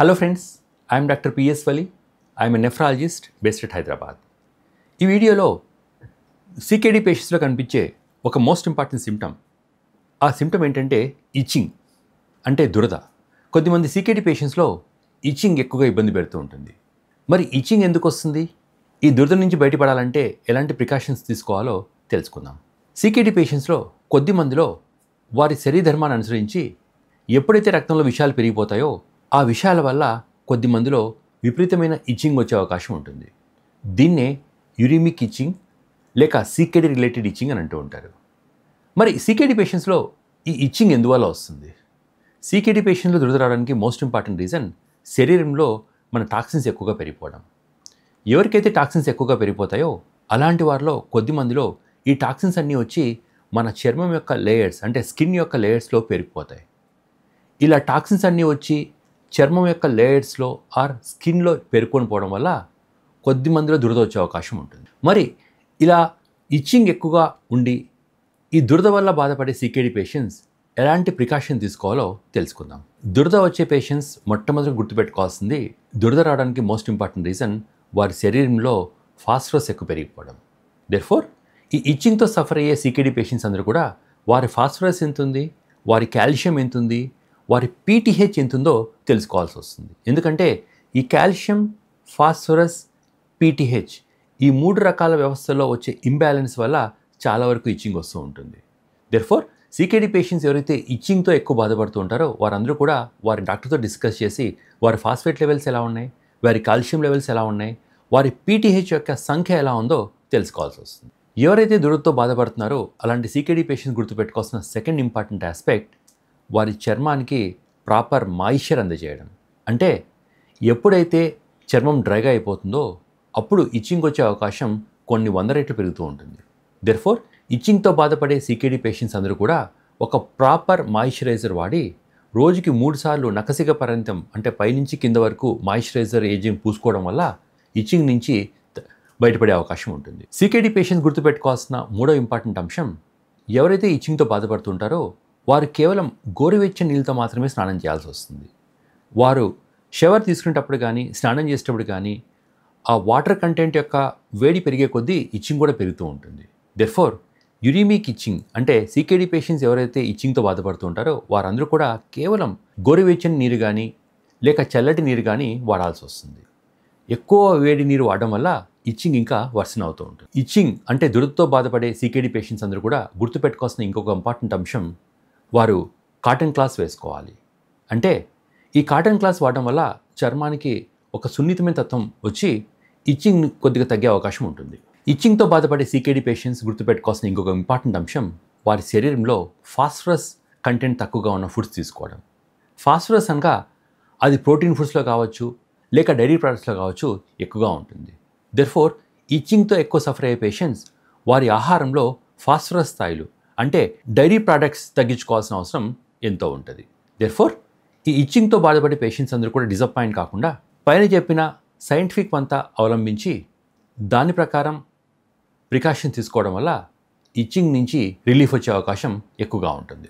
Hello friends, I am Dr. P.S. Vali. I am a nephrologist based at Hyderabad. ఈ వీడియోలో CKD పేషెంట్స్లో కనిపించే ఒక most important symptom. ఆ symptom ఏంటంటే itching, అంటే దురద. కొద్దిమంది CKD పేషెంట్స్లో ఇచ్చింగ్ ఎక్కువగా ఇబ్బంది పెడుతూ ఉంటుంది. మరి ఇచ్చింగ్ ఎందుకు వస్తుంది? ఈ దురద నుంచి బయటపడాలంటే ఎలాంటి ప్రికాషన్స్ తీసుకోవాలో తెలుసుకుందాం. CKD పేషెంట్స్లో కొద్ది మందిలో వారి శరీర ధర్మాన్ని అనుసరించి ఎప్పుడైతే రక్తంలో విషాలు పెరిగిపోతాయో ఆ విషయాల వల్ల కొద్ది మందిలో విపరీతమైన ఇచ్చింగ్ వచ్చే అవకాశం ఉంటుంది. దీన్నే యూరిమిక్ ఇచ్చింగ్ లేక CKD రిలేటెడ్ ఇచ్చింగ్ అని అంటూ ఉంటారు. మరి CKD పేషెంట్స్లో ఈ ఇచ్చింగ్ ఎందువల్ల వస్తుంది? CKD పేషెంట్లు దురద రావడానికి మోస్ట్ ఇంపార్టెంట్ రీజన్ శరీరంలో మన టాక్సిన్స్ ఎక్కువగా పెరిగిపోవడం. ఎవరికైతే టాక్సిన్స్ ఎక్కువగా పెరిగిపోతాయో అలాంటి వారిలో కొద్ది మందిలో ఈ టాక్సిన్స్ అన్నీ వచ్చి మన చర్మం యొక్క లేయర్స్ అంటే స్కిన్ యొక్క లేయర్స్లో పెరిగిపోతాయి. ఇలా టాక్సిన్స్ అన్నీ వచ్చి చర్మం యొక్క లేయర్స్లో ఆర్ స్కిన్లో పేరుకొని పోవడం వల్ల కొద్ది మందిలో దురద వచ్చే అవకాశం ఉంటుంది. మరి ఇలా ఇచ్చింగ్ ఎక్కువగా ఉండి ఈ దురద వల్ల బాధపడే CKD పేషెంట్స్ ఎలాంటి ప్రికాషన్ తీసుకోవాలో తెలుసుకుందాం. దురద వచ్చే పేషెంట్స్ మొట్టమొదటి గుర్తుపెట్టుకోవాల్సింది దురద రావడానికి మోస్ట్ ఇంపార్టెంట్ రీజన్ వారి శరీరంలో ఫాస్ఫరస్ ఎక్కువ పెరిగిపోవడం. దెర్ఫోర్ ఈ ఇచ్చింగ్తో సఫర్ అయ్యే CKD పేషెంట్స్ అందరూ కూడా వారి ఫాస్ఫరస్ ఎంత ఉంది, వారి కాల్షియం ఎంత ఉంది, వారి PTH ఎంత ఉందో తెలుసుకోవాల్సి వస్తుంది. ఎందుకంటే ఈ కాల్షియం, ఫాస్ఫరస్, PTH ఈ మూడు రకాల వ్యవస్థల్లో వచ్చే ఇంబ్యాలెన్స్ వల్ల చాలా వరకు ఇచ్చింగ్ వస్తూ ఉంటుంది. దెర్ఫోర్ CKD పేషెంట్స్ ఎవరైతే ఇచ్చింగ్తో ఎక్కువ బాధపడుతూ ఉంటారో వారందరూ కూడా వారి డాక్టర్తో డిస్కస్ చేసి వారి ఫాస్ఫేట్ లెవెల్స్ ఎలా ఉన్నాయి, వారి కాల్షియం లెవెల్స్ ఎలా ఉన్నాయి, వారి PTH యొక్క సంఖ్య ఎలా ఉందో తెలుసుకోవాల్సి వస్తుంది. ఎవరైతే దురదతో బాధపడుతున్నారో అలాంటి CKD పేషెంట్స్ గుర్తుపెట్టుకోవాల్సిన సెకండ్ ఇంపార్టెంట్ ఆస్పెక్ట్ వారి చర్మానికి ప్రాపర్ మాయిశ్చర్ అందజేయడం. అంటే ఎప్పుడైతే చర్మం డ్రైగా అయిపోతుందో అప్పుడు ఇచ్చింగ్ వచ్చే అవకాశం కొన్ని 100 రెట్లు పెరుగుతూ ఉంటుంది. దెర్ఫోర్ ఇచ్చింగ్తో బాధపడే CKD పేషెంట్స్ అందరూ కూడా ఒక ప్రాపర్ మాయిశ్చరైజర్ వాడి రోజుకి 3 సార్లు నకసిక పర్యంతం అంటే పైనుంచి కింద వరకు మాయిశ్చరైజర్ ఏజింగ్ పూసుకోవడం వల్ల ఇచ్చింగ్ నుంచి బయటపడే అవకాశం ఉంటుంది. CKD పేషెంట్స్ గుర్తుపెట్టుకోవాల్సిన మూడో ఇంపార్టెంట్ అంశం ఎవరైతే ఇచ్చింగ్తో బాధపడుతుంటారో వారు కేవలం గోరువెచ్చని నీళ్ళతో మాత్రమే స్నానం చేయాల్సి వస్తుంది. వారు షవర్ తీసుకునేటప్పుడు కానీ స్నానం చేసేటప్పుడు కానీ ఆ వాటర్ కంటెంట్ యొక్క వేడి పెరిగే కొద్దీ ఇచ్చింగ్ కూడా పెరుగుతూ ఉంటుంది. దెర్ఫోర్ యూరిమిక్ ఇచ్చింగ్ అంటే CKD పేషెంట్స్ ఎవరైతే ఇచ్చింగ్తో బాధపడుతూ ఉంటారో వారందరూ కూడా కేవలం గోరువెచ్చని నీరు కానీ లేక చల్లటి నీరు కానీ వాడాల్సి వస్తుంది. ఎక్కువ వేడి నీరు వాడడం వల్ల ఇచ్చింగ్ ఇంకా వర్సన్ అవుతూ ఉంటుంది. ఇచ్చింగ్ అంటే దురదతో బాధపడే CKD పేషెంట్స్ అందరూ కూడా గుర్తుపెట్టుకోవాల్సిన ఇంకొక ఇంపార్టెంట్ అంశం వారు కాటన్ క్లాత్ వేసుకోవాలి. అంటే ఈ కాటన్ క్లాత్ వాడడం వల్ల చర్మానికి ఒక సున్నితమైన తత్వం వచ్చి ఇచ్చింగ్ కొద్దిగా తగ్గే అవకాశం ఉంటుంది. ఇచ్చింగ్తో బాధపడే CKD పేషెంట్స్ గుర్తుపెట్టుకోవాల్సిన ఇంకొక ఇంపార్టెంట్ అంశం వారి శరీరంలో ఫాస్ఫరస్ కంటెంట్ తక్కువగా ఉన్న ఫుడ్స్ తీసుకోవడం. ఫాస్ఫరస్ అనగా అది ప్రోటీన్ ఫుడ్స్లో కావచ్చు లేక డైరీ ప్రొడక్ట్స్లో కావచ్చు ఎక్కువగా ఉంటుంది. దెర్ఫోర్ ఇచ్చింగ్తో ఎక్కువ సఫర్ అయ్యే పేషెంట్స్ వారి ఆహారంలో ఫాస్ఫరస్ స్థాయిలు అంటే డైరీ ప్రోడక్ట్స్ తగ్గించుకోవాల్సిన అవసరం ఎంతో ఉంటుంది. దెర్ఫోర్ ఈ ఇచ్చింగ్తో బాధపడే పేషెంట్స్ అందరూ కూడా డిసప్పాయింట్ కాకుండా పైన చెప్పిన సైంటిఫిక్ అంతా అవలంబించి దాని ప్రకారం ప్రికాషన్ తీసుకోవడం వల్ల ఇచ్చింగ్ నుంచి రిలీఫ్ వచ్చే అవకాశం ఎక్కువగా ఉంటుంది.